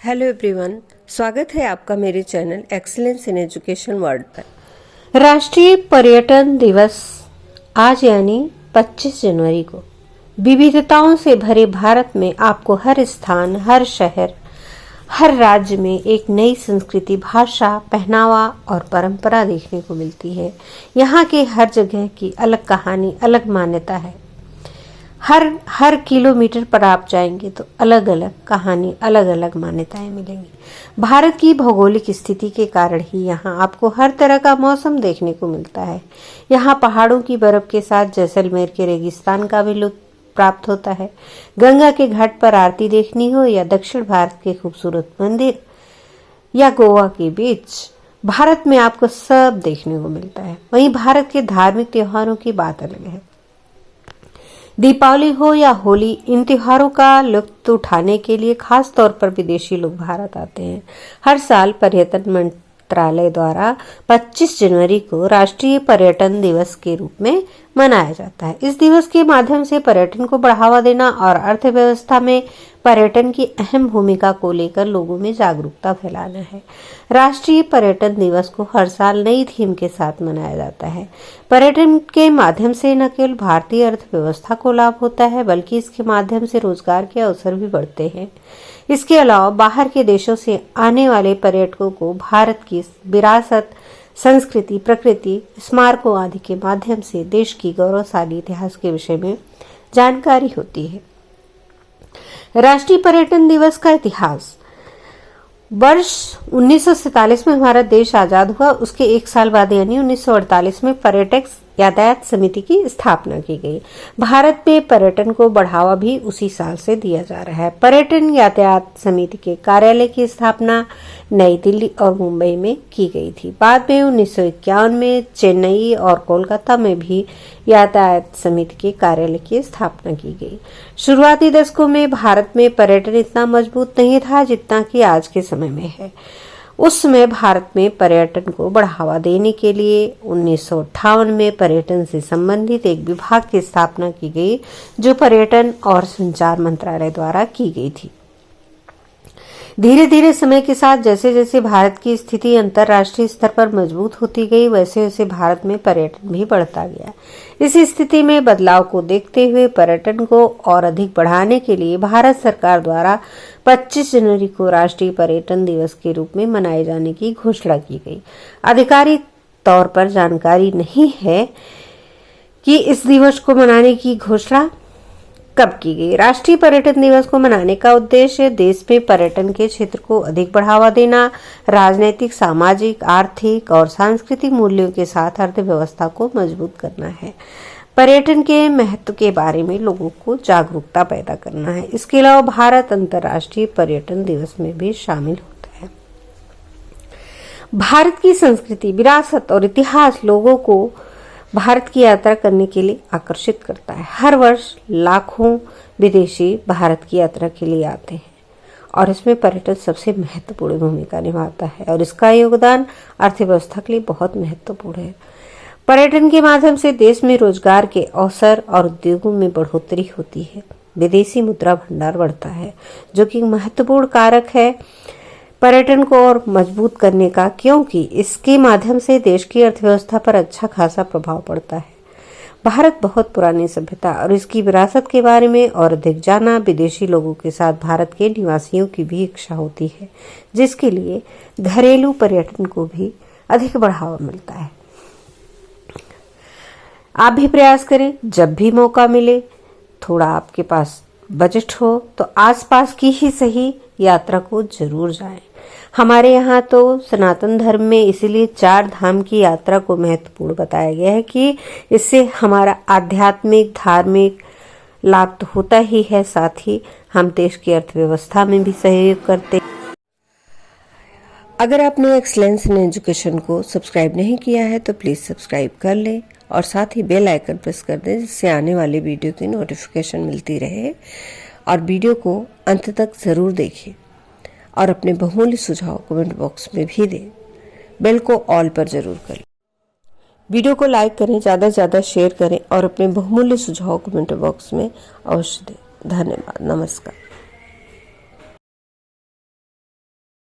Hello everyone, स्वागत है आपका मेरे channel excellence in education world पर। राष्ट्रीय पर्यटन दिवस आज यानी 25 जनवरी को विविधताओं से भरे भारत में आपको हर स्थान, हर शहर, हर राज्य में एक नई संस्कृति, भाषा, पहनावा और परंपरा देखने को मिलती है। यहाँ के हर जगह की अलग कहानी, अलग मान्यता है। हर किलोमीटर पर आप जाएंगे तो अलग अलग कहानी, अलग अलग मान्यताएं मिलेंगी। भारत की भौगोलिक स्थिति के कारण ही यहाँ आपको हर तरह का मौसम देखने को मिलता है। यहाँ पहाड़ों की बर्फ के साथ जैसलमेर के रेगिस्तान का भी लुत्फ प्राप्त होता है। गंगा के घाट पर आरती देखनी हो या दक्षिण भारत के खूबसूरत मंदिर या गोवा के बीच, भारत में आपको सब देखने को मिलता है। वहीं भारत के धार्मिक त्योहारों की बात अलग है। दीपावली हो या होली, इन त्योहारों का लुत्फ उठाने के लिए खास तौर पर विदेशी लोग भारत आते हैं। हर साल पर्यटन मंत्रालय द्वारा 25 जनवरी को राष्ट्रीय पर्यटन दिवस के रूप में मनाया जाता है। इस दिवस के माध्यम से पर्यटन को बढ़ावा देना और अर्थव्यवस्था में पर्यटन की अहम भूमिका को लेकर लोगों में जागरूकता फैलाना है। राष्ट्रीय पर्यटन दिवस को हर साल नई थीम के साथ मनाया जाता है। पर्यटन के माध्यम से न केवल भारतीय अर्थव्यवस्था को लाभ होता है, बल्कि इसके माध्यम से रोजगार के अवसर भी बढ़ते हैं। इसके अलावा बाहर के देशों से आने वाले पर्यटकों को भारत की विरासत, संस्कृति, प्रकृति, स्मारकों आदि के माध्यम से देश की गौरवशाली इतिहास के विषय में जानकारी होती है। राष्ट्रीय पर्यटन दिवस का इतिहास। वर्ष 1947 में हमारा देश आजाद हुआ। उसके एक साल बाद यानी 1948 में पर्यटक यातायात समिति की स्थापना की गई। भारत में पर्यटन को बढ़ावा भी उसी साल से दिया जा रहा है। पर्यटन यातायात समिति के कार्यालय की स्थापना नई दिल्ली और मुंबई में की गई थी। बाद में 1951 में चेन्नई और कोलकाता में भी यातायात समिति के कार्यालय की स्थापना की गई। शुरुआती दशकों में भारत में पर्यटन इतना मजबूत नहीं था जितना कि आज के समय में है। उस समय भारत में पर्यटन को बढ़ावा देने के लिए 1958 में पर्यटन से संबंधित एक विभाग की स्थापना की गई, जो पर्यटन और संचार मंत्रालय द्वारा की गई थी। धीरे धीरे समय के साथ जैसे जैसे भारत की स्थिति अंतर्राष्ट्रीय स्तर पर मजबूत होती गई, वैसे वैसे भारत में पर्यटन भी बढ़ता गया। इस स्थिति में बदलाव को देखते हुए पर्यटन को और अधिक बढ़ाने के लिए भारत सरकार द्वारा 25 जनवरी को राष्ट्रीय पर्यटन दिवस के रूप में मनाए जाने की घोषणा की गई। आधिकारिक तौर पर जानकारी नहीं है कि इस दिवस को मनाने की घोषणा कब की गई। राष्ट्रीय पर्यटन दिवस को मनाने का उद्देश्य देश में पर्यटन के क्षेत्र को अधिक बढ़ावा देना, राजनीतिक, सामाजिक, आर्थिक और सांस्कृतिक मूल्यों के साथ अर्थव्यवस्था को मजबूत करना है। पर्यटन के महत्व के बारे में लोगों को जागरूकता पैदा करना है। इसके अलावा भारत अंतर्राष्ट्रीय पर्यटन दिवस में भी शामिल होता है। भारत की संस्कृति, विरासत और इतिहास लोगों को भारत की यात्रा करने के लिए आकर्षित करता है। हर वर्ष लाखों विदेशी भारत की यात्रा के लिए आते हैं और इसमें पर्यटन सबसे महत्वपूर्ण भूमिका निभाता है और इसका योगदान अर्थव्यवस्था के लिए बहुत महत्वपूर्ण है। पर्यटन के माध्यम से देश में रोजगार के अवसर और उद्योगों में बढ़ोतरी होती है। विदेशी मुद्रा भंडार बढ़ता है, जो कि महत्वपूर्ण कारक है पर्यटन को और मजबूत करने का, क्योंकि इसके माध्यम से देश की अर्थव्यवस्था पर अच्छा खासा प्रभाव पड़ता है। भारत बहुत पुरानी सभ्यता और इसकी विरासत के बारे में और अधिक जाना विदेशी लोगों के साथ भारत के निवासियों की भी इच्छा होती है, जिसके लिए घरेलू पर्यटन को भी अधिक बढ़ावा मिलता है। आप भी प्रयास करें, जब भी मौका मिले, थोड़ा आपके पास बजट हो तो आसपास की ही सही यात्रा को जरूर जाएं। हमारे यहाँ तो सनातन धर्म में इसीलिए 4 धाम की यात्रा को महत्वपूर्ण बताया गया है कि इससे हमारा आध्यात्मिक, धार्मिक लाभ तो होता ही है, साथ ही हम देश की अर्थव्यवस्था में भी सहयोग करते हैं। अगर आपने एक्सीलेंस इन एजुकेशन को सब्सक्राइब नहीं किया है तो प्लीज सब्सक्राइब कर लें और साथ ही बेल आइकन प्रेस कर दें, जिससे आने वाले वीडियो की नोटिफिकेशन मिलती रहे। और वीडियो को अंत तक जरूर देखें और अपने बहुमूल्य सुझाव कमेंट बॉक्स में भी दें। बेल को ऑल पर जरूर करें। वीडियो को लाइक करें, ज़्यादा से ज़्यादा शेयर करें और अपने बहुमूल्य सुझाव कमेंट बॉक्स में अवश्य दें। धन्यवाद। नमस्कार।